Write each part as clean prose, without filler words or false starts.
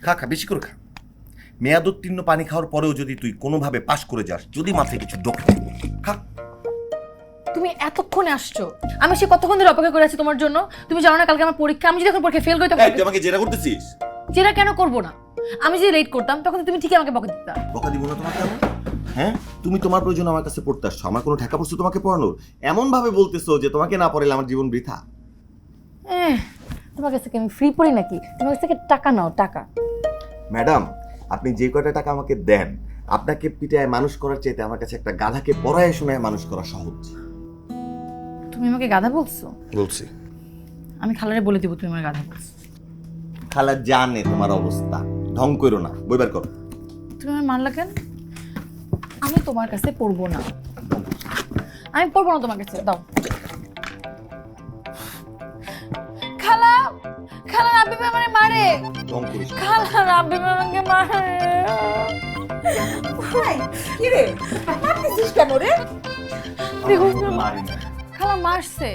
খা খা, বেশি করে খা। মেয়াদোত্তীর্ণ পানি খাওয়ার পরেও যদি তুই কোনোভাবে পাস করে যাস, যদি মাথায় কিছু ঢোকে, খা। তুমি এতক্ষণে আসছো, আমি সে কতক্ষণ ধরে অপেক্ষা করে আছি তোমার জন্য। তুমি জানো না কালকে আমার পরীক্ষা, আমি যদি এখন পরীক্ষা ফেল করি তখন তুই আমাকে জেরা করতেছিস? যেটা কেন করবো না? আমি যদি লেট করতাম তখন তুমি ঠিকই আমাকে বকা দিতা। বকা দিব না তোমাকে আমি? হ্যাঁ, তুমি তোমার প্রয়োজন আমার কাছে পড়তে আসছো, আমার কোনো ঠেকা পড়ছে তোমাকে পড়ানোর? এমন ভাবে বলতেছো যে তোমাকে না পড়ালে আমার জীবন বৃথা। তোমার কাছে কি আমি ফ্রি পড়ি নাকি? তোমার কাছ থেকে টাকা নাও, টাকা। ম্যাডাম, আপনি যে কয়টা টাকা আমাকে দেন, আপনাকে পিটায় মানুষ করার চাইতে আমার কাছে একটা গাধাকে পড়ায় শোনায় মানুষ করা সহজ। তুমি আমাকে গাধা বলছো? বলছি। আমি খালারে বলে দিব তুমি আমার গাধা বলছো। খালা জানে তোমার অবস্থা, ঢং করো না, বই বের করো। তুমি আমার মানলা কেন? আমি তোমার কাছে পড়বো না, আমি পড়বো না তোমার কাছে, দাও। খালা, খালা রাব্বি ভাই আমারে মারে। ঢং করিস না। খালা রাব্বি ভাই আমাকে মারে। কি রে, মারতেছিস কেন রে? দেখুন মারি না। খালা মারছে,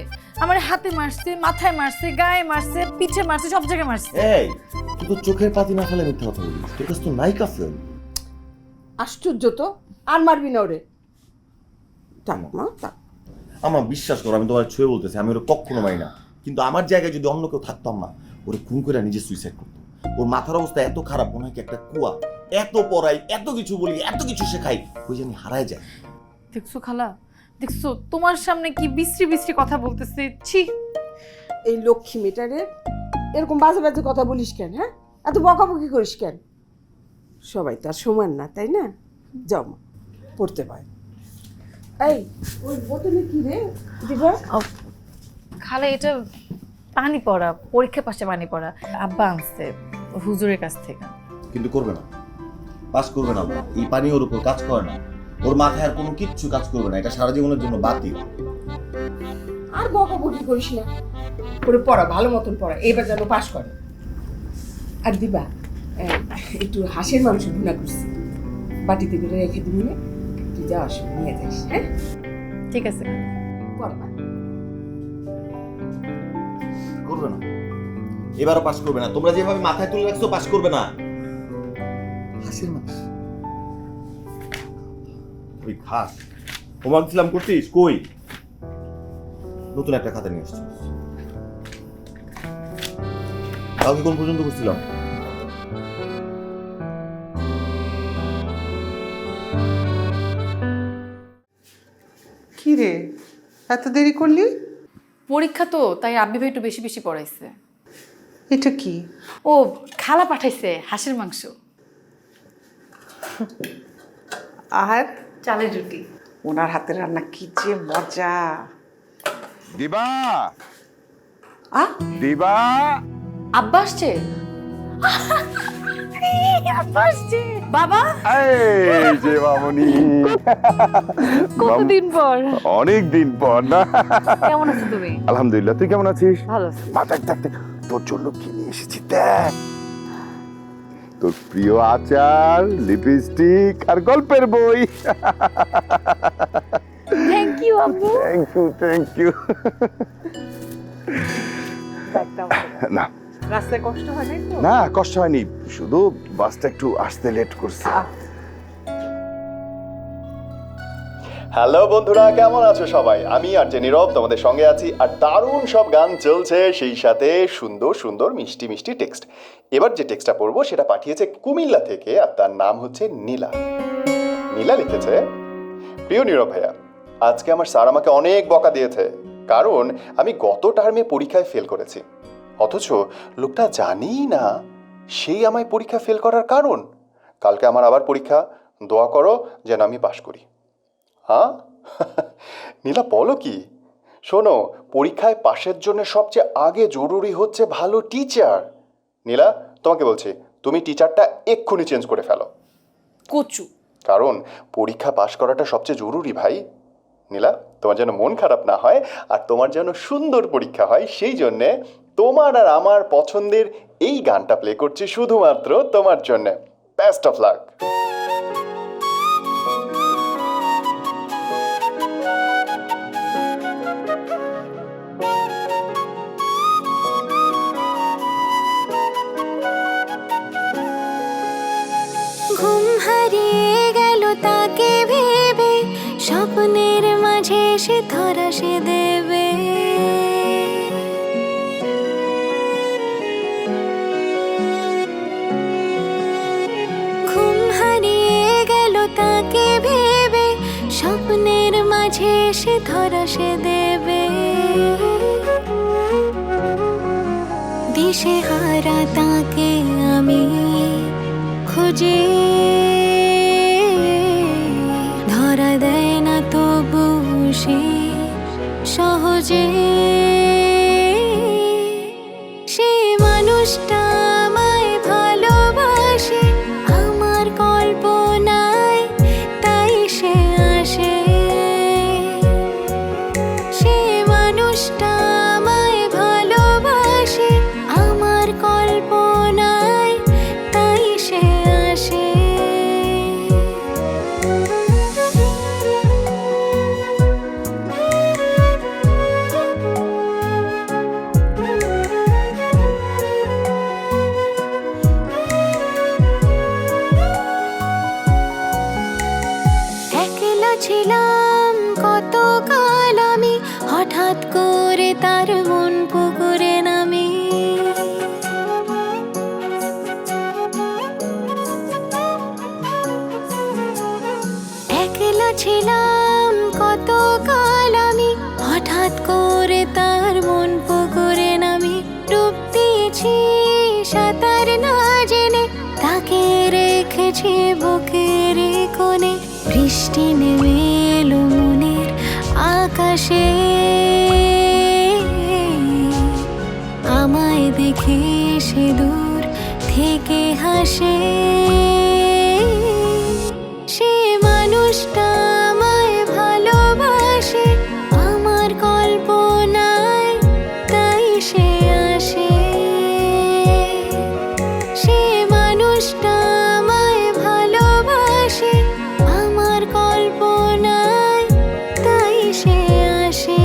আমার হাতে মারছে, মাথায় মারছে, গায়ে মারছে, পিঠে মারছে, সব জায়গায় মারছে। এই, তুই তো চোখের পাতি না ফেলে মিথ্যা কথা বলিস, তোর কাছে তো নায়িকা ফিল্ম। আশ্চর্য তো, আর মারবি না ওরে। টানো মা, টানো। আমার বিশ্বাস করো, আমি তোমার ছুঁয়ে বলতেছি, আমি ওরা কখনো মারি না। কিন্তু আমার জায়গায় যদি অন্য কেউ থাকতাম না, ওরে খুন করে নিজে সুইসাইড করতো। ওর মাথার অবস্থা এত খারাপ, মনে হয় কি একটা কুয়া। এত পড়াই, এত কিছু বলি, এত কিছু শেখাই, ওই জানি হারায় যায়। দেখছো খালা, দেখছো তোমার সামনে কি বিশ্রী বিশ্রী কথা বলতেছে। ছি, এই লক্ষ্মী মেটারে এরকম বাজে বাজে কথা বলিস কেন? হ্যাঁ, এত বকাবকি করিস কেন? সবাই তো আর সমান না, তাই না? যাও মা, পড়তে পারে। এই, ওই বোতলে কি রে দিবা? খালা এটা পানি পড়া, পরীক্ষা পাশে পানি পড়া, আব্বা আনছে হুজুরের কাছ থেকে। কিন্তু করবে না, পাস করবে না। এই পানি ওর উপর কাজ করে না, ওর মাথায় আর কোনো কিচ্ছু কাজ করবে না, এটা সারা জীবনের জন্য বাতিল। আর বকাবকি করিস না, করে পড়া, ভালো মতন পড়া, এবার যেন পাস করে। আর দিবা, একটু হাঁসের মাংস ভুনা করছি, বাটিতে করে রেখে দিবি না, তুই যা অসুবিধা নিয়ে যাস। হ্যাঁ, ঠিক আছে। পড়বা। করবে না, এবারও পাস করবে না। তোমরা যেভাবে মাথায় তুলে রাখছো, পাস করবে না। হাসির মাংস ওই খাস হোমওয়ার্ক দিলাম করছিস কই? নতুন একটা খাতা নিয়ে আসছিস, কালকে কোন পর্যন্ত করছিলাম? কি রে, এত দেরি করলি? পরীক্ষা তো, তাই রাব্বি ভাই একটু বেশি বেশি পড়াইছে। এটা কি? ও খালা পাঠাইছে হাঁসের মাংস আর চালের রুটি। ওনার হাতের রান্না কি যে মজা। দিবা, আ দিবা, আব্বা আসছে, আব্বা আসছে। বাবা, এই যে মামনি, কতদিন পর। অনেক দিন পর না? কেমন আছো তুমি? আলহামদুলিল্লাহ, তুই কেমন আছিস? ভালো আছি। তোর জন্য কি নিয়ে এসেছি দেখ। তোর প্রিয় আচার, লিপস্টিক আর গল্পের বই। থ্যাংক ইউ আব্বু। Thank you, thank you. না রাস্তায় কষ্ট হয় নাই তো? না, কষ্ট হয়নি, শুধু বাসটা একটু আসতে লেট করছে। হ্যালো বন্ধুরা, কেমন আছো সবাই? আমি আর যে নীরব তোমাদের সঙ্গে আছি, আর দারুণ সব গান চলছে, সেই সাথে সুন্দর সুন্দর মিষ্টি মিষ্টি টেক্সট। এবার যে টেক্সটটা পড়বো সেটা পাঠিয়েছে কুমিল্লা থেকে, আর তার নাম হচ্ছে নীলা। নীলা লিখেছে, প্রিয় নীরব ভাইয়া, আজকে আমার স্যার আমাকে অনেক বকা দিয়েছে, কারণ আমি গত টার্মে পরীক্ষায় ফেল করেছি, অথচ লোকটা জানিই না সেই আমায় পরীক্ষা ফেল করার কারণ। কালকে আমার আবার পরীক্ষা, দোয়া করো যেন আমি পাশ করি। হ্যাঁ নীলা, বলো কি? শোনো, পরীক্ষায় পাশের জন্য সবচেয়ে আগে জরুরি হচ্ছে ভালো টিচার। নীলা, তোমাকে বলছি, তুমি টিচারটা এক্ষুনি চেঞ্জ করে ফেলো। কচু। কারণ পরীক্ষা পাশ করাটা সবচেয়ে জরুরি ভাই। নীলা, তোমার যেন মন খারাপ না হয় আর তোমার যেন সুন্দর পরীক্ষা হয়, সেই জন্যে তোমার আর আমার পছন্দের এই গানটা প্লে করছি শুধুমাত্র তোমার জন্যে। Best of luck. ঘুম হারিয়ে গেল তাকে ভেবে, স্বপ্নের মাঝে সে ধরা সে দেবে। ঘুম হারিয়ে গেল তাকে ভেবে, স্বপ্নের মাঝে সে ধরা সে দেবে। দিশে হারা তাকে আমি খুঁজে, ধরা দেয় না তবু সে সহজে। সে মানুষটা আমায় ভালোবাসে, আমার কল্পনায় তাই সে আসে। সে মানুষটা আমায় ভালোবাসে, আমার কল্পনায় তাই সে আসে। একলা ছিলাম কতকাল আমি, হঠাৎ করে তার মন পুকুরে নামি। একলা ছিলাম কতকাল আমি, হঠাৎ করে তার মন পুকুরে নামি। ডুব দিয়েছি সাঁতার না জেনে, তাকে রেখেছি বুকের কোণে। বৃষ্টি নেমে এলো মনের আকাশে, আমায় দেখে সে দূর থেকে হাসে। সে মানুষটা আমায় ভালোবাসে, আমার কল্পনায় তাই সে আসে। সে মানুষটা আমায় ভালোবাসে, আমার কল্পনায় তাই সে আসে।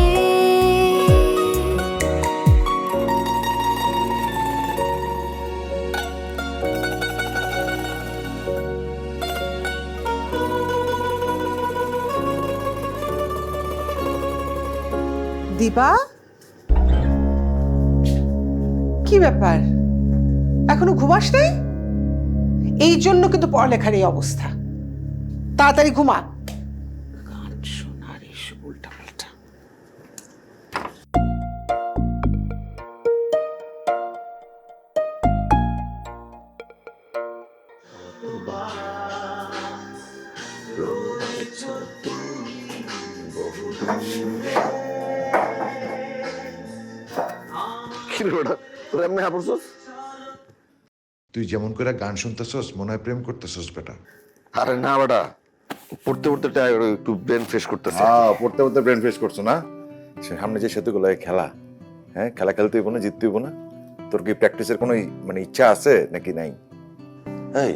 দিবা, কি ব্যাপার, এখনো ঘুমাস নাই? এই জন্য কিন্তু পড়ালেখার এই অবস্থা। তাড়াতাড়ি ঘুমা। গান শোনার এসব উল্টা পাল্টা। তুই যেমন করে গান শুনতেছস মনে হয় প্রেম করতেছস বেটা। আরে না বেটা, পড়তে পড়তে একটু ব্রেন ফ্রেশ করতেছে। পড়তে পড়তে ব্রেন ফ্রেশ করছো না? সামনে যে সেতুগুলো খেলা, হ্যাঁ খেলা খেলতে হইব না, জিততে হইব না? তোর কি প্র্যাকটিসের কোনো মানে ইচ্ছা আছে নাকি নাই? এই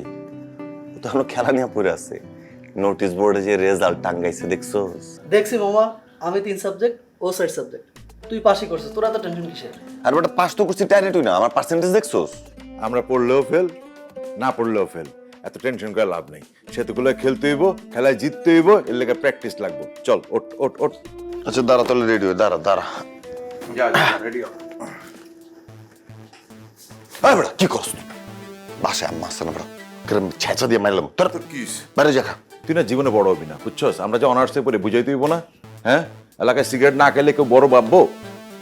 ও তো এখনো খেলা নিয়ে পড়ে আছে। নোটিশ বোর্ডে যে রেজাল্ট টাঙ্গাইছে দেখছোস? দেখছি মামা, আমি 3 সাবজেক্ট, ও 6 সাবজেক্ট। তুই পাসই করছিস, তোরা তো টেনশন কিসের? আর বেটা পাস তো করছি টাইনে তুই না, আমার পার্সেন্টেজ দেখছোস? আমরা পড়লেও ফেল, না পড়লেও ফেল, এত টেনশন করে লাভ নেই। সেতুগুলো খেলতে হইব, খেলায় জিততে হইব, এর লেগে প্র্যাকটিস লাগবে। চল ওঠ ওঠ ওঠ। আচ্ছা দাঁড়া, তাহলে রেডি হয়ে দাঁড়া দাঁড়া। যা রেডি হ। এই বেটা কি করছ? বাসায় আম্মা আছে না বেটা, কেরম ছেঁচা দিয়ে মারলাম তোর। কি বাইরে যা খা। তুই না জীবনে বড় হবি না, বুঝছস? আমরা যে অনার্সে পড়ে বুঝাইতে হইব না, হ্যাঁ? এলাকায় সিগারেট না খেলে কেউ বড় ভাববো?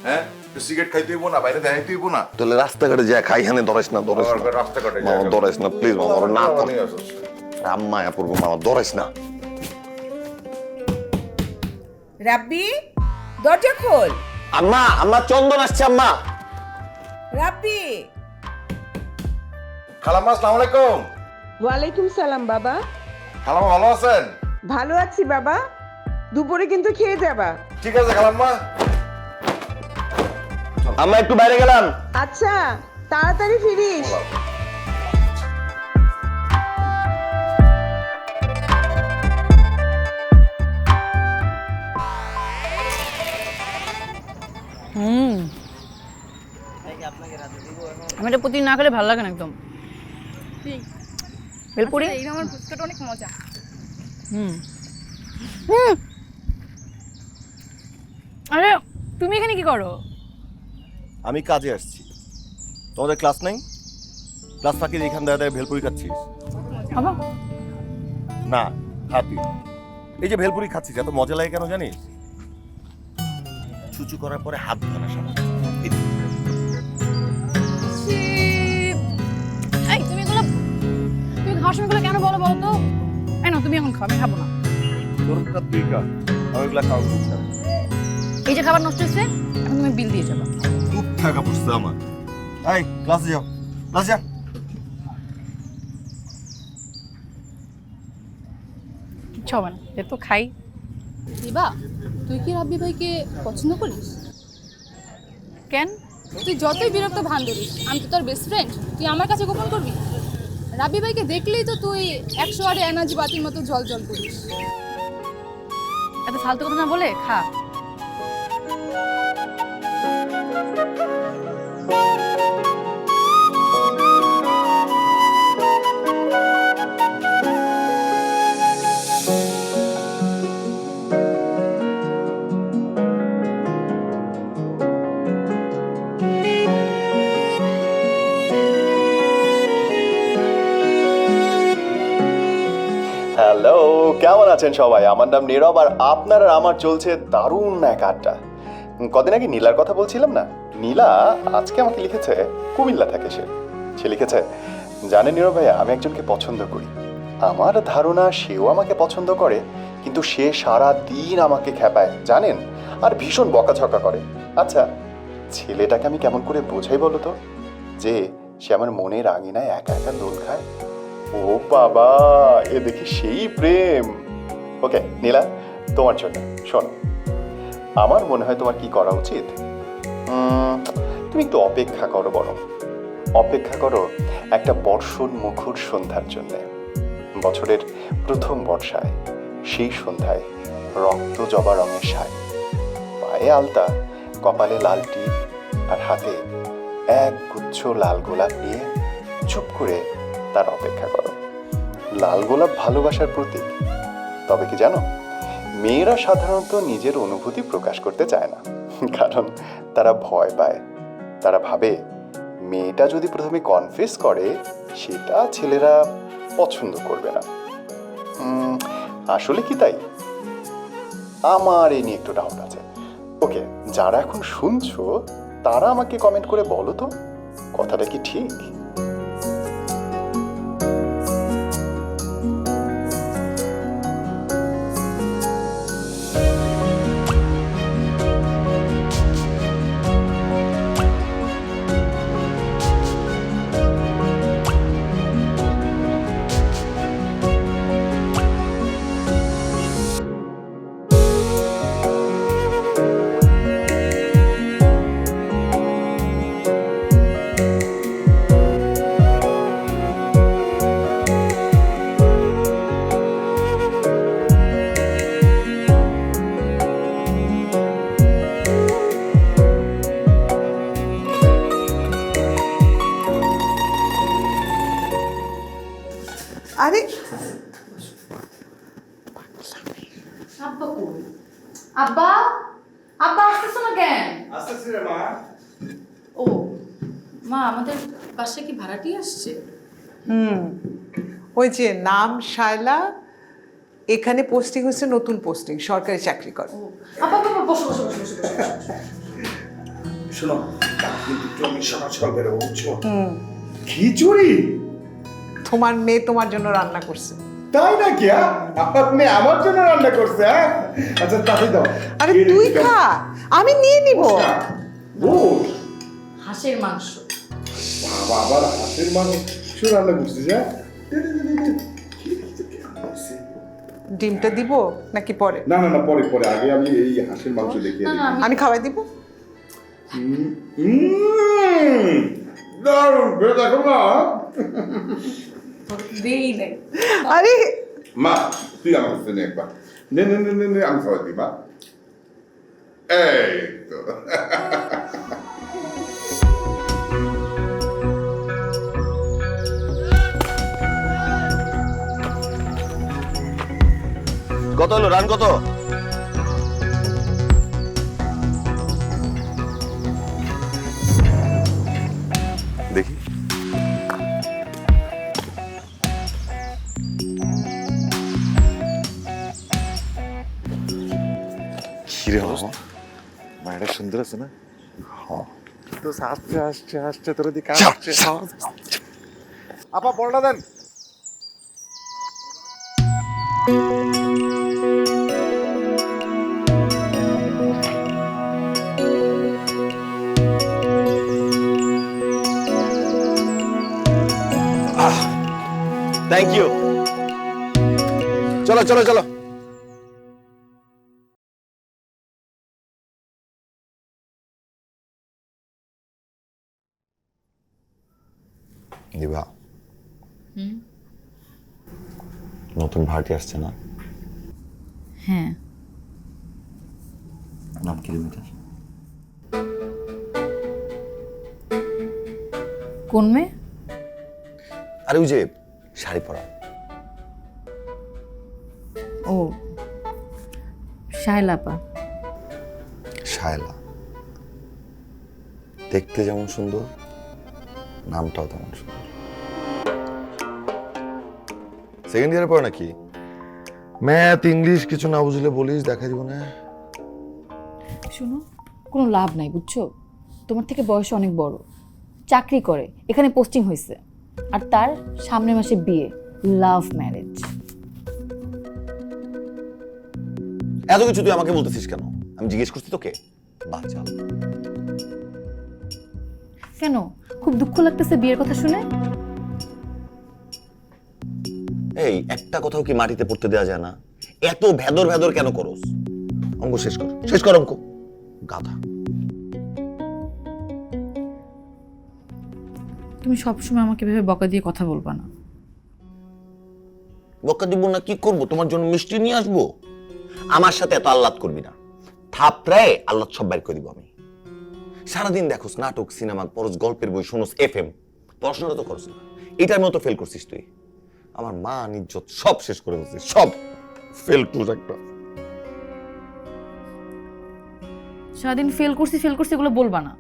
হ্যাঁ, সিগারেট খাইতে হইব না, বাইরে দেখাইতে হইব না। তাহলে রাস্তাঘাটে যা খাই, হানে ধরাইস না, ধরাইস না রাস্তাঘাটে মামা, ধরাইস না প্লিজ মামা, ওরা না কর। আম্মা পড়বো মামা, ধরাইস না। রাব্বি, দরজা খোল। আম্মা, আম্মা চন্দন আসছে আম্মা। রাব্বি। খালাম্মা আসসালামু ওয়ালাইকুম সালাম বাবা। খালাম্মা ভালো আছেন? ভালো আছি বাবা। দুপুরে কিন্তু খেয়ে যাবা। ঠিক আছে খালাম্মা। আমরা একটু বাইরে গেলাম। আচ্ছা, তাড়াতাড়ি ফিরিস। আমি এটা প্রতিদিন না খেলে ভালো লাগে না একদম। ভেলপুরি এই আমার ফুচকাটা অনেক মজা। আরে তুমি এখানে কি করো? আমি কাজে আসছি। তোমাদের ক্লাস নাই? ক্লাস ফাঁকি এখান দাঁড়ায় ভেলপুরি খাচ্ছিস? বাবা না, হাতি। এই যে ভেলপুরি খাচ্ছিস এত মজা লাগে কেন জানিস? চুচু করার পরে হাত ধোয়া সামনে। এই তুমি খাওয়ার সময় কেন বলো তো? এই না তুমি এখন খাও, আমি খাবো না। তোরটা তুই খা, আমি এগুলা খাওয়া উচিত না। এই যে খাবার নষ্ট হয়েছে এখন তুমি বিল দিয়ে যাবে। খুব টাকা পড়ছে আমার। এই ক্লাসে যাও, ক্লাসে যা। কিচ্ছু হবে না, এ তো খাই। দিবা, তুই কি রাব্বি ভাইকে পছন্দ করিস? কেন? তুই যতই বিরক্ত ভান ধরিস, আমি তো তোর বেস্ট ফ্রেন্ড, তুই আমার কাছে গোপন করবি? রাব্বি ভাইকে দেখলেই তো তুই 100 আরে এনার্জি বাতির মতো জল জল করিস। এত ফালতু কথা না বলে খা। হ্যালো, কেমন আছেন সবাই? আমার নাম নীরব, আর আপনার আর আমার চলছে দারুণ এক আড্ডা। কদিন আগে নীলার কথা বলছিলাম না, নীলা আজকে আমাকে লিখেছে, কুমিল্লা থাকে সে লিখেছে, জানেন নীরব ভাইয়া, আমি একজনকে পছন্দ করি। আমার ধারণা সেও আমাকে পছন্দ করে, কিন্তু সে সারা দিন আমাকে খেপায় জানেন, আর ভীষণ বকাঝকা করে। আচ্ছা, ছেলেটাকে আমি কেমন করে বোঝাই বলো তো, যে সে আমার মনের আঙিনায় একা একা দোল খায়? ও বাবা, এ দেখি সেই প্রেম। ওকে নীলা, তোমার জন্য শোনো, আমার মনে হয় তোমার কি করা উচিত, তুমি একটু অপেক্ষা করো, বরং অপেক্ষা করো একটা বর্ষণ মুখর সন্ধ্যার জন্য। বছরের প্রথম বর্ষায়, সেই সন্ধ্যায় রক্ত জবা রঙের শাড়ি, পায়ে আলতা, কপালে লাল টিপ, আর হাতে এক গুচ্ছ লাল গোলাপ নিয়ে চুপ করে তার অপেক্ষা করো। লাল গোলাপ ভালোবাসার প্রতীক, তবে কি জানো, মেয়েরা সাধারণত নিজের অনুভূতি প্রকাশ করতে চায় না, কারণ তারা ভয় পায়। তারা ভাবে মেয়েটা যদি প্রথমে কনফেস করে, সেটা ছেলেরা পছন্দ করবে না। আসলে কি তাই? আমার এই নিয়ে একটু ডাউট আছে। ওকে, যারা এখন শুনছো তারা আমাকে কমেন্ট করে বলো তো, কথাটা কি ঠিক? আরে আব্বা আব্বা আসতেছো না কেন? আসতেছি রে মা। ও মা, আমাদের বাসায় কি ভাড়াটি আসছে? ওই যে নাম শায়লা, এখানে পোস্টিং হচ্ছে, নতুন পোস্টিং, সরকারি চাকরি করে। আব্বা বাবা বসো বসো বসো বসো বসো। শোনো, কিন্তু তুমি সকাল বেরো, বুঝছো? খিচুড়ি? তোমার মেয়ে তোমার জন্য রান্না করছে। তাই নাকি? আপনি আমার জন্য রান্না করছে? আচ্ছা তাই দাও। আরে তুই খা, আমি নিয়ে নিব। বস। হাঁসের মাংস। বাবা, আবার হাঁসের মাংস রান্না করছিস? ডিমটা দিব নাকি পরে? না না না, পরে পরে, আগে আমি এই হাঁসের মাংস দেখিয়ে দিই। আমি খাওয়াই দিব। দারুণ, বেশ দেখো না। আরে মা তুই আমার কাছে নে একবার, নে নে নে নে নে, আমি খাওয়াই দিই মা। এই তো। কত হলো রান কত? দেখি কিরে বাবা, মায়েরা সুন্দর আছে না? তো আসছে আসছে আসছে তোর দিকে আসছে। আপা পরোটা দেন। Thank you. চলো চলো চলো। দিবা, নতুন ভাড়াটি আসছে না? হ্যাঁ। নাম কি রে মেয়েটার? কোন মেয়ে? আরে ওই যে শাড়ি পরা। ও, শায়লাপা। শায়লা, দেখতে যেমন সুন্দর, নামটাও তেমন সুন্দর। সেকেন্ড ইয়ারে পড়ে নাকি? ম্যাথ ইংলিশ কিছু না বুঝলে বলিস, দেখাই দিব না। শোনো, কোনো লাভ নাই বুঝছো, তোমার থেকে বয়স অনেক বড়, চাকরি করে, এখানে পোস্টিং হয়েছে, আর তার সামনের মাসে বিয়ে, লাভ ম্যারেজ। এত কিছু তুই আমাকে বলতেছিস কেন? আমি জিজ্ঞেস করছি তোকে। বাচ্চা কেন, খুব দুঃখ লাগতেছে বিয়ের কথা শুনে? এই একটা কথাও কি মাটিতে পড়তে দেওয়া যায় না? এত ভেদর ভেদর কেন করস? অঙ্ক শেষ কর, শেষ কর অঙ্ক, গাধা। তুমি সবসময় আমাকে ভেবে বকা দিয়ে কথা বলবা না। বকা দিব না কি করব? তোমার জন্য মিষ্টি নিয়ে আসবো? আমার সাথে এত আহ্লাদ করবি না, থাপড়ায় আহ্লাদ সব বাইর করে দিব আমি। সারাদিন দেখোস নাটক, সিনেমা, পরস গল্পের বই, শোনোস FM, পড়াশোনাটা তো করস না। এটার মতো ফেল করছিস তুই। আমার মান ইজ্জত সব শেষ করে দিচ্ছিস, সব ফেল টুর একটা। সারাদিন ফেল করছি এগুলো বলবা না।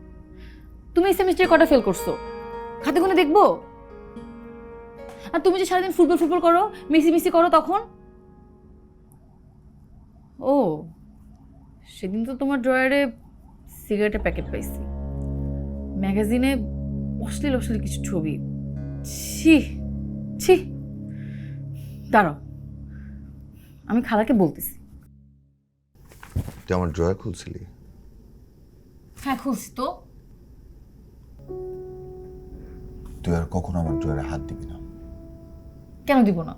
তুমি এই সেমিস্টারে কটা ফেল করছো হাতে গুনে দেখবো? আর তুমি যে সারাদিন ফুটবল করো, মিসি করো, তখন ও সেদিন তো তোমার ড্রয়ারে সিগারেটের প্যাকেট পাইছি, ম্যাগাজিনে অশ্লীল কিছু ছবি। ছি ছি, দাঁড়াও, আমি খালাকে বলতেছি। তুই আমার ড্রয়ার খুলছিলি? হ্যাঁ খুলছি তো। তুই আর কখনো আমার ড্রয়ারে হাত দিবি না। কেন দিব না?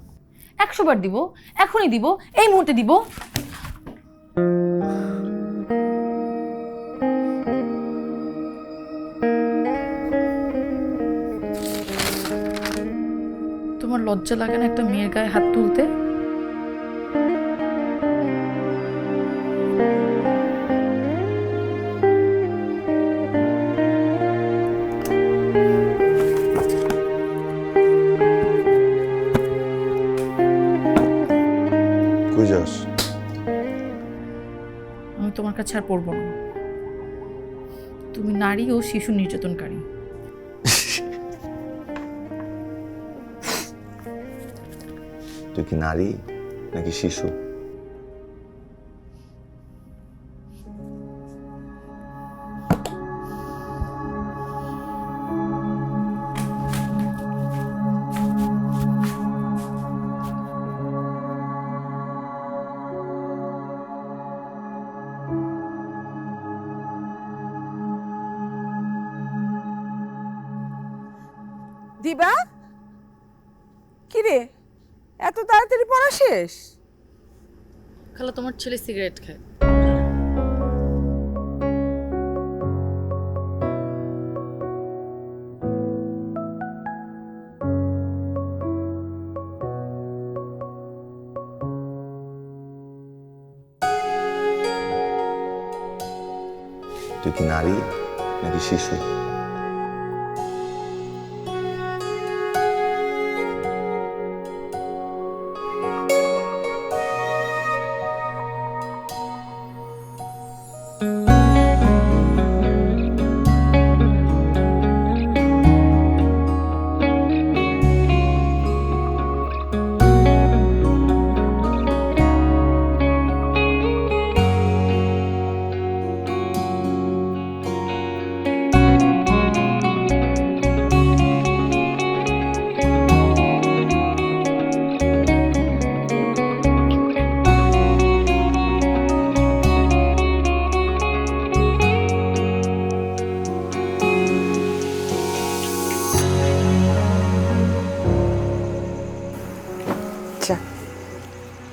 100 বার দিব, এখনই দিব, এই মুহূর্তে দিব। তোমার লজ্জা লাগে না একটা মেয়ের গায়ে হাত তুলতে? কই যাস? আমি তোমার কাছে আর পড়বো না। তুমি নারী ও শিশু নির্যাতনকারী। তুই কি নারী নাকি শিশু? দিবা, কিরে এত তাড়াতাড়ি পড়া শেষ? খালা তোমার ছেলে সিগারেট খায়। তুই কি নারী নাকি শিশু?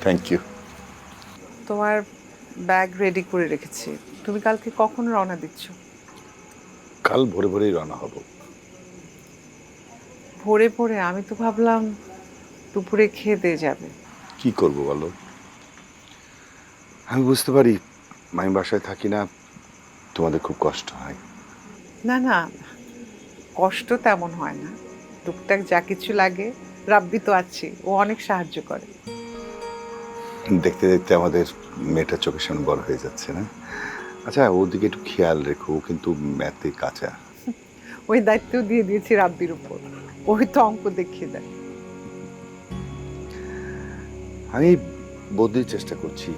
Thank you. তোমার ব্যাগ রেডি করে রেখেছি। তুমি কালকে কখন রওনা দিচ্ছ? কাল ভোরে ভোরেই রওনা হব। ভোরে ভোরে? আমি তো ভাবলাম দুপুরে খেয়ে দিয়ে যাবে। কি করব বলো, আমি বুঝতে পারি আমি বাসায় থাকি না, তোমাদের খুব কষ্ট হয়। না না, কষ্ট তেমন হয় না। টুকটাক যা কিছু লাগে রাব্বি তো আছে, ও অনেক সাহায্য করে। দেখতে দেখতে আমাদের মেয়েটা চোখের সামনে বড় হয়ে যাচ্ছে না? আচ্ছা, ওদিকে একটু খেয়াল রেখো, ও কিন্তু ম্যাথে কাঁচা। ওই দায়িত্ব দিয়ে দিয়েছি রাব্বির উপর, ওই তো অঙ্ক দেখিয়ে দেয়। আমি বদলির চেষ্টা করছি,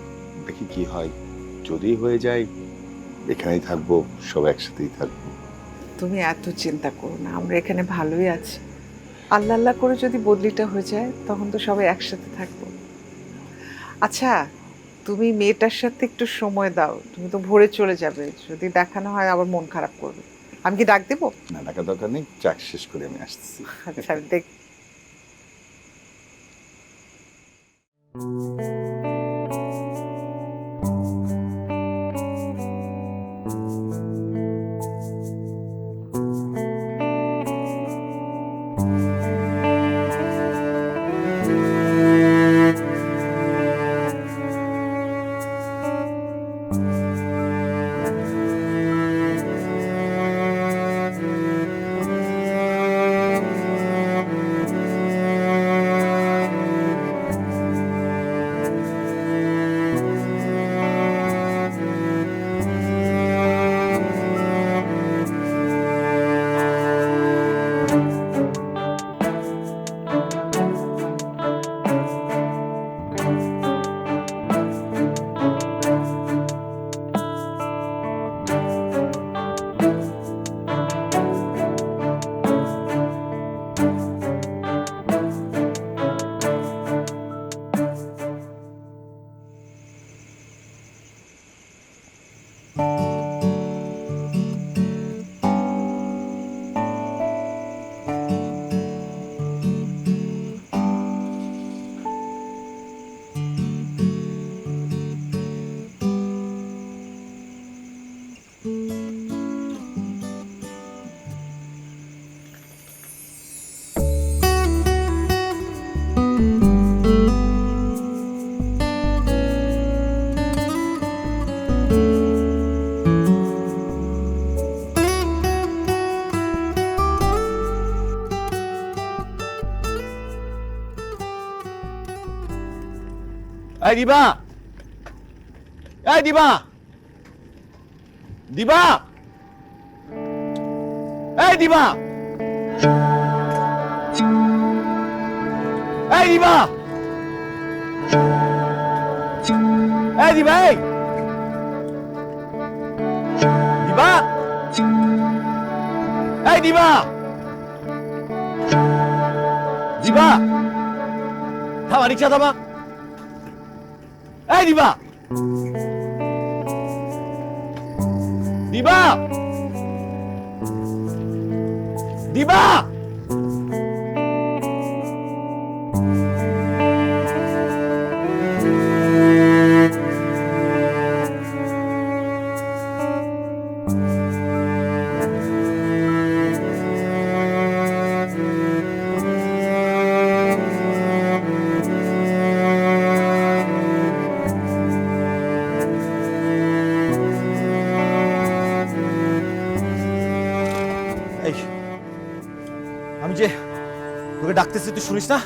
দেখি কি হয়। যদি হয়ে যায় এখানেই থাকবো, সব একসাথেই থাকবো। তুমি এত চিন্তা করো না, আমরা এখানে ভালোই আছি। আল্লাহ আল্লাহ করে যদি বদলিটা হয়ে যায় তখন তো সবাই একসাথে থাকবো। আচ্ছা, তুমি মেয়েটার সাথে একটু সময় দাও। তুমি তো ভোরে চলে যাবে, যদি দেখানো হয় আবার মন খারাপ করবে। আমি কি ডাক দেবো? না, ডাকা দরকার নেই, চাক শেষ করে আমি আসছি। আচ্ছা দেখ। এই দিবা, এই দিবা, দিবা, এই দিবা, এই দিবা, এই দিবা, এই দিবা, এই দিবা, দিবা, থামা, রিক্সা থামা। এই দিবা, দিবা, দিবা, তোকে ডাকতেছি, তুই শুনিস না?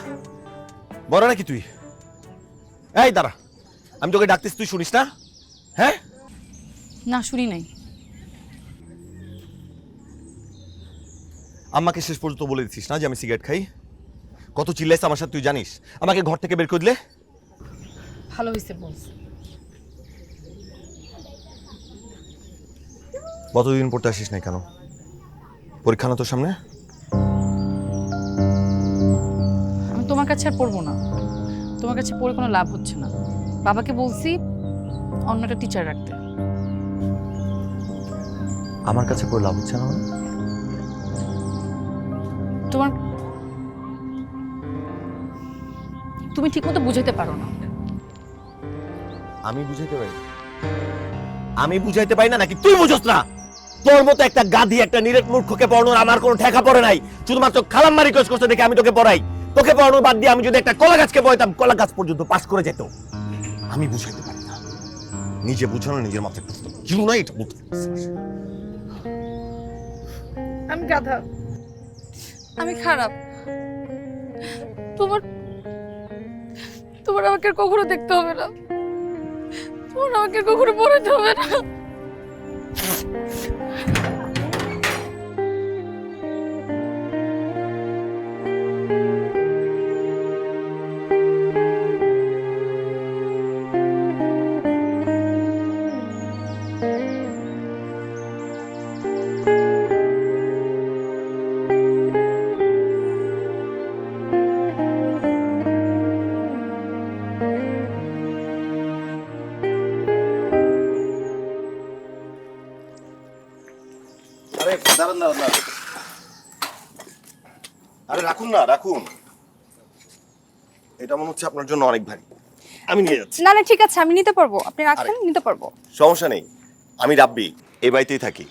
বড় নাকি তুই? এই দাঁড়া, আমি তোকে ডাকতেছি, তুই শুনিস না? হ্যাঁ, না শুনি নাই। আম্মাকে শেষ পর্যন্ত বলে দিচ্ছিস না যে আমি সিগারেট খাই? কত চিল্লাইছে আমার সাথে তুই জানিস? আমাকে ঘর থেকে বের করে দিলে। ভালো হয়েছে বলছে। কতদিন পড়তে আসিস নাই কেন? পরীক্ষা না তোর সামনে? আমি তোমার কাছে আর পড়বো না, তোমার কাছে পড়ে কোনো লাভ হচ্ছে না। বাবাকে বলছি অন্য একটা টিচার রাখতে। আমার কাছে পড়ে লাভ হচ্ছে না মানে? তোমার তুমি ঠিক মতো বুঝাইতে পারো না। আমি বুঝাইতে পারি? আমি বুঝাইতে পারি না নাকি তুই বুঝছ না? তোর মতো একটা গাধি, একটা নিরেট মূর্খকে পড়ানোর আমার কোনো ঠেকা পড়ে নাই। শুধুমাত্র খালাম্মা রিকোয়েস্ট করতে দেখে আমি তোকে পড়াই। তোকে পড়ানোর বাদ দিয়ে আমি যদি একটা কলা গাছকে পড়াইতাম, কলা গাছ পর্যন্ত পাস করে যেত। আমি বুঝাইতে পারি না। নিজে বুঝানো নিজের মাথায় প্রশ্ন কিউ না, এটা বলতে আমি গাধা, আমি খারাপ। তোমার তোমার আমাকে আর কখনো দেখতে হবে না, তোমার আমাকে আর কখনো পড়াতে হবে না। আরে দাঁড়ান দাঁড়ান দাঁড়ান, আরে রাখুন না, রাখুন। এটা মনে হচ্ছে আপনার জন্য অনেক ভারী, আমি নিয়ে যাচ্ছি। না না ঠিক আছে, আমি নিতে পারবো, আপনি রাখেন, নিতে পারবো। সমস্যা নেই, আমি রাব্বি, এই বাড়িতেই থাকি।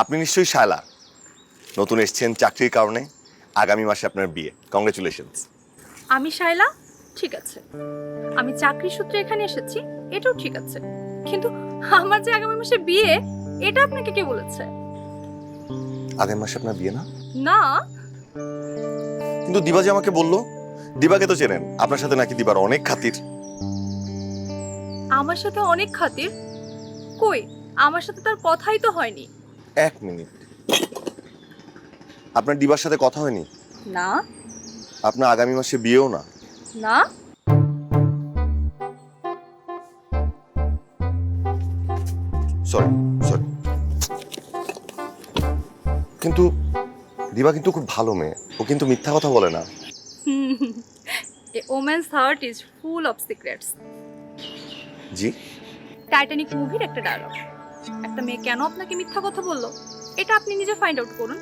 আপনি নিশ্চয়ই শায়লা, নতুন এসেছেন চাকরির কারণে। আগামী মাসে আপনার বিয়ে, কংগ্রেচুলেশনস। আমি শায়লা, ঠিক আছে। আমি চাকরি সূত্রে এখানে এসেছি, এটাও ঠিক আছে। কিন্তু আমার যে আগামী মাসে বিয়ে, এটা আপনাকে কে বলেছে? আগামী মাসে আপনার বিয়ে না? না। কিন্তু দিবা যে আমাকে বললো। দিবাকে তো চেনেন, আপনার সাথে নাকি দিবার অনেক খাতির। আমার সাথে অনেক খাতির? কই, আমার সাথে তার কথাই তো হয়নি। এক মিনিট, আপনার দিবার সাথে কথা হয়নি? না। আপনার আগামী মাসে বিয়েও না? না। Sorry sorry. কিন্তু দিবা কিন্তু খুব ভালো মেয়ে, ও কিন্তু মিথ্যা কথা বলে না। A woman's heart is full of secrets. G? Titanic মুভির একটা ডায়লগ। একটা মেয়ে কেন আপনাকে মিথ্যা কথা বললো, এটা আপনি নিজে ফাইন্ড আউট করুন।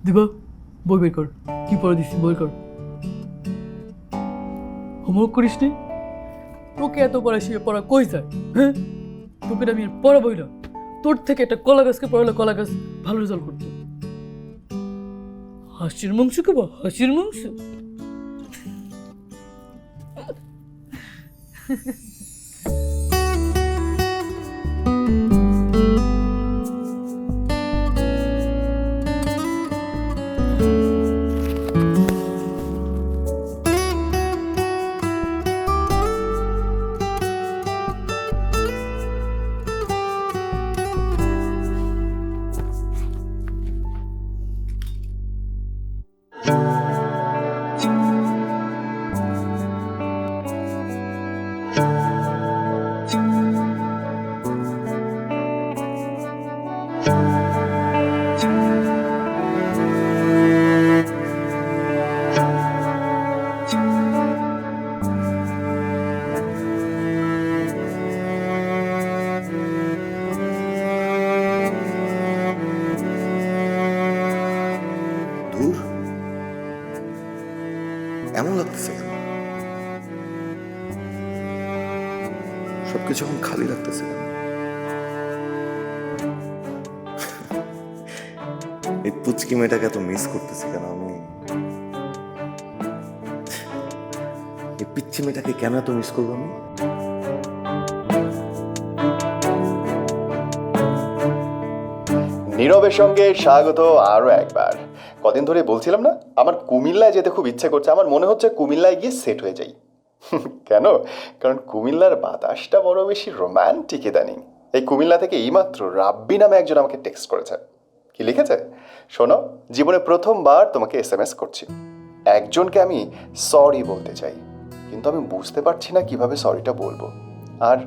দিবা বই বের কর, কি পড়া দিচ্ছি বই কর। হোমওয়ার্ক করিস নি? তোকে এত পড়া শিখে পড়া কই যায়? হ্যাঁ, তোকে আমি আর পড়াবই না। তোর থেকে একটা কলা গাছকে পড়ালে কলা গাছ ভালো রেজাল্ট করতো। হাসির মাংস খাবো, হাসির মাংস। সবকিছু এখন খালি লাগতেছে। এই পুচকি মেয়েটাকে এত মিস করতেছি কেন আমি? এই পিচ্ছি মেয়েটাকে কেন এত মিস করবো আমি? নীরবের সঙ্গে স্বাগত আরও একবার। কদিন ধরে বলছিলাম না আমার কুমিল্লায় যেতে খুব ইচ্ছে করছে, আমার মনে হচ্ছে কুমিল্লায় গিয়ে সেট হয়ে যাই। কেন? কারণ কুমিল্লার বাতাসটা বড় বেশি রোম্যান্টিক ইদানিং। এই কুমিল্লা থেকে এইমাত্র রাব্বি নামে একজন আমাকে টেক্সট করেছে। কি লিখেছে শোনো, জীবনে প্রথমবার তোমাকে SMS করছি। একজনকে আমি সরি বলতে চাই, কিন্তু আমি বুঝতে পারছি না কিভাবে সরিটা বলবো, আর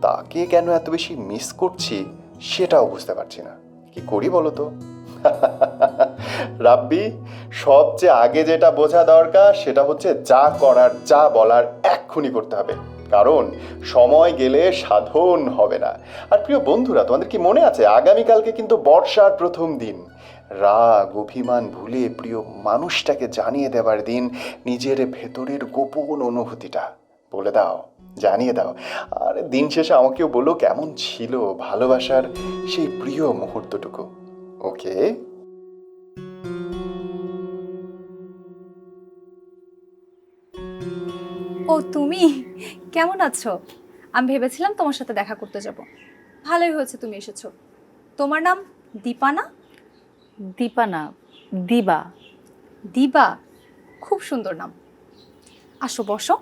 তাকে কেন এত বেশি মিস করছি সেটাও বুঝতে পারছি না। কি করি বলো তো? রাব্বি, সবচেয়ে আগে যেটা বোঝা দরকার সেটা হচ্ছে যা করার যা বলার এক্ষুনি করতে হবে, কারণ সময় গেলে সাধন হবে না। আর প্রিয় বন্ধুরা, তোমাদের কি মনে আছে আগামীকালকে কিন্তু বর্ষার প্রথম দিন। রাগ অভিমান ভুলে প্রিয় মানুষটাকে জানিয়ে দেওয়ার দিন, নিজের ভেতরের গোপন অনুভূতিটা বলে দাও, জানিয়ে দাও। আর দিন শেষে আমাকেও বলো কেমন ছিল ভালোবাসার সেই প্রিয় মুহূর্তটুকু। ওকে? ও তুমি কেমন আছো? আমি ভেবেছিলাম তোমার সাথে দেখা করতে যাব। ভালোই হয়েছে তুমি এসেছো। তোমার নাম দীপা না? দীপা না, দিবা। দিবা, খুব সুন্দর নাম। আসো বসো।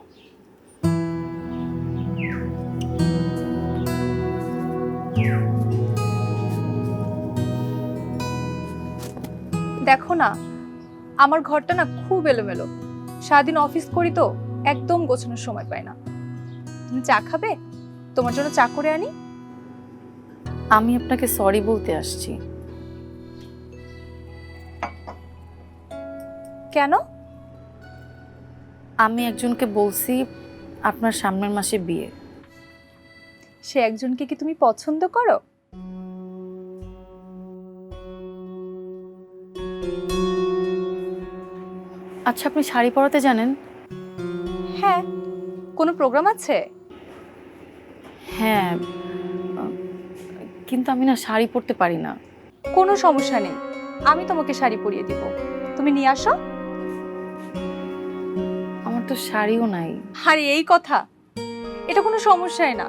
দেখো না, আমার ঘরটা না খুব এলোমেলো। সারাদিন অফিস করি তো একদম গোছানোর সময় পাই না। তুমি চা খাবে? তোমার জন্য চা করে আনি? আমি আপনাকে সরি বলতে আসছি। কেন? আমি একজনকে বলছি আপনার সামনের মাসে বিয়ে। সে একজনকে কি তুমি পছন্দ করো? আচ্ছা, আপনি শাড়ি পরাতে জানেন? হ্যাঁ। কোনো প্রোগ্রাম আছে? হ্যাঁ, কিন্তু আমি না শাড়ি পরতে পারি না। কোনো সমস্যা নেই, আমি তোমাকে শাড়ি পরিয়ে দিব। তুমি নিয়ে আসো। আমার তো শাড়িও নাই। আরে এই কথা, এটা কোনো সমস্যাই না।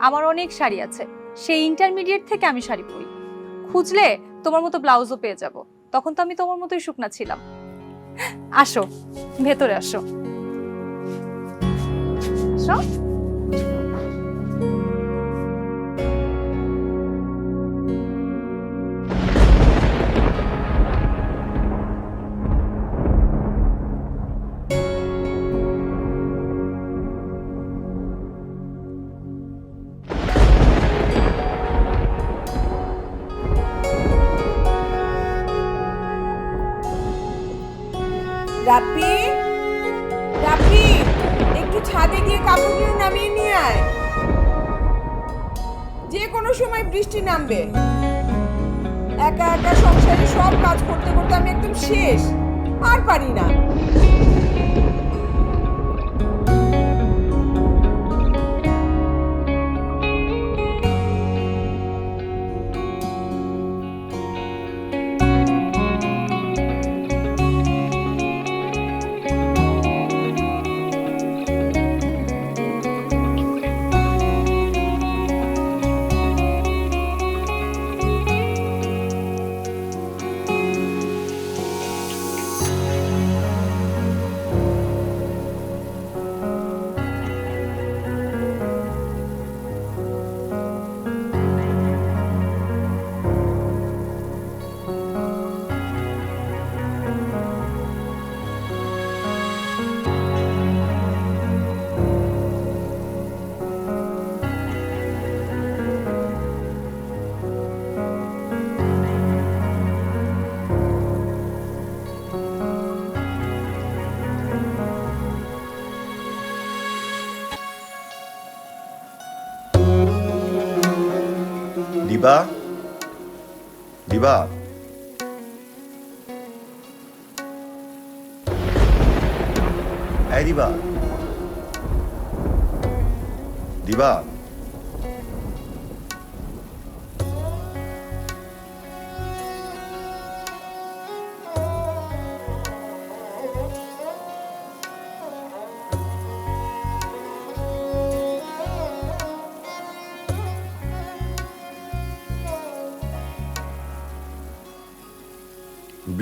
আমার অনেক শাড়ি আছে, সেই ইন্টারমিডিয়েট থেকে আমি শাড়ি পরি। খুঁজলে তোমার মতো ব্লাউজও পেয়ে যাব। তখন তো আমি তোমার মতোই শুকনা ছিলাম। আসো, ভেতরে আসো। আসো। রাব্বি, রাব্বি, একটু ছাদে গিয়ে কাপড়গুলো নামিয়ে নিয়ে আয়। যে কোনো সময় বৃষ্টি নামবে। একা একা সংসারে সব কাজ করতে করতে আমি একদম শেষ, আর পারি না। দিবা, দিবা, এই দিবা, দিবা।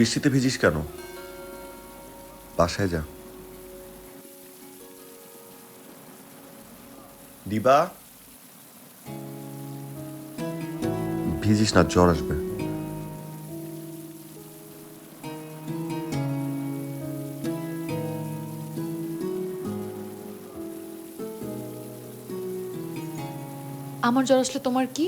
বৃষ্টিতে ভিজিস কেন? বাসায় যা। দিবা, ভিজিস না, জ্বর আসবে। আমার জ্বর আসলে তোমার কি?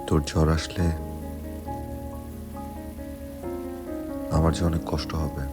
তোর জ্বর আসলে আমার যে অনেক কষ্ট হবে।